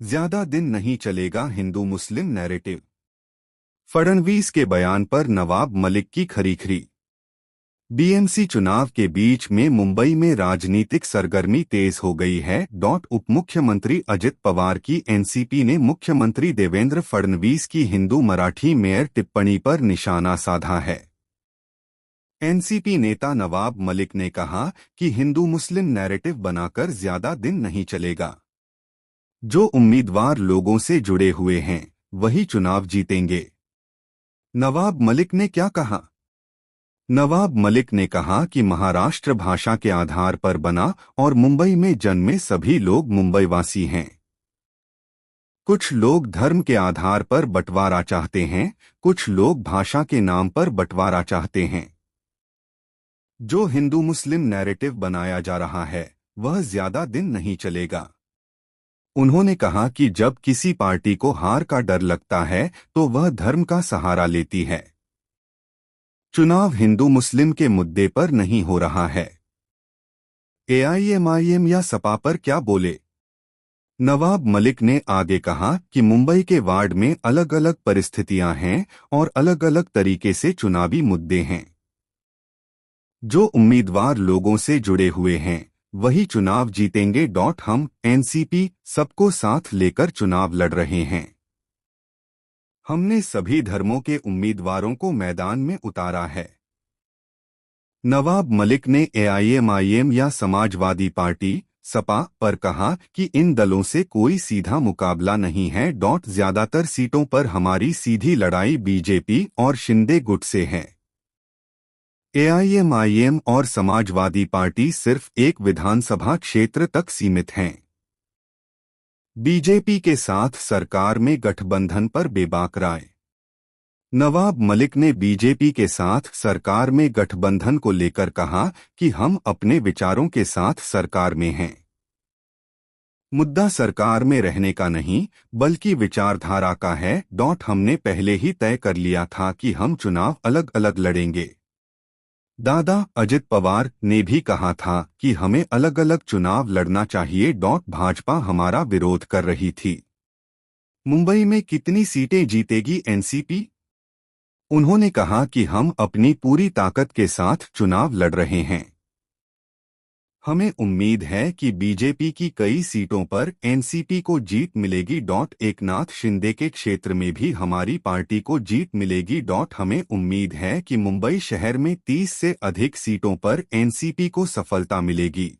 ज्यादा दिन नहीं चलेगा हिंदू मुस्लिम नैरेटिव। फडणवीस के बयान पर नवाब मलिक की खरीखरी। बीएमसी चुनाव के बीच में मुंबई में राजनीतिक सरगर्मी तेज हो गई है। उप मुख्यमंत्री अजित पवार की एनसीपी ने मुख्यमंत्री देवेंद्र फडणवीस की हिंदू मराठी मेयर टिप्पणी पर निशाना साधा है। एनसीपी नेता नवाब मलिक ने कहा कि हिंदू मुस्लिम नैरेटिव बनाकर ज्यादा दिन नहीं चलेगा। जो उम्मीदवार लोगों से जुड़े हुए हैं वही चुनाव जीतेंगे। नवाब मलिक ने क्या कहा? नवाब मलिक ने कहा कि महाराष्ट्र भाषा के आधार पर बना और मुंबई में जन्मे सभी लोग मुंबईवासी हैं। कुछ लोग धर्म के आधार पर बंटवारा चाहते हैं, कुछ लोग भाषा के नाम पर बंटवारा चाहते हैं। जो हिंदू मुस्लिम नैरेटिव बनाया जा रहा है वह ज्यादा दिन नहीं चलेगा। उन्होंने कहा कि जब किसी पार्टी को हार का डर लगता है तो वह धर्म का सहारा लेती है। चुनाव हिंदू मुस्लिम के मुद्दे पर नहीं हो रहा है। एआईएमआईएम या सपा पर क्या बोले? नवाब मलिक ने आगे कहा कि मुंबई के वार्ड में अलग अलग परिस्थितियां हैं और अलग अलग तरीके से चुनावी मुद्दे हैं। जो उम्मीदवार लोगों से जुड़े हुए हैं वही चुनाव जीतेंगे। हम एनसीपी सबको साथ लेकर चुनाव लड़ रहे हैं। हमने सभी धर्मों के उम्मीदवारों को मैदान में उतारा है। नवाब मलिक ने एआईएमआईएम या समाजवादी पार्टी सपा पर कहा कि इन दलों से कोई सीधा मुकाबला नहीं है। ज्यादातर सीटों पर हमारी सीधी लड़ाई बीजेपी और शिंदे गुट से है। एआईएमआईएम और समाजवादी पार्टी सिर्फ एक विधानसभा क्षेत्र तक सीमित हैं। बीजेपी के साथ सरकार में गठबंधन पर बेबाक राय। नवाब मलिक ने बीजेपी के साथ सरकार में गठबंधन को लेकर कहा कि हम अपने विचारों के साथ सरकार में हैं। मुद्दा सरकार में रहने का नहीं बल्कि विचारधारा का है। हमने पहले ही तय कर लिया था कि हम चुनाव अलग अलग लड़ेंगे। दादा अजित पवार ने भी कहा था कि हमें अलग अलग चुनाव लड़ना चाहिए। भाजपा हमारा विरोध कर रही थी। मुंबई में कितनी सीटें जीतेगी एनसीपी? उन्होंने कहा कि हम अपनी पूरी ताकत के साथ चुनाव लड़ रहे हैं। हमें उम्मीद है कि बीजेपी की कई सीटों पर एनसीपी को जीत मिलेगी। एकनाथ शिंदे के क्षेत्र में भी हमारी पार्टी को जीत मिलेगी। हमें उम्मीद है कि मुंबई शहर में 30 से अधिक सीटों पर एनसीपी को सफलता मिलेगी।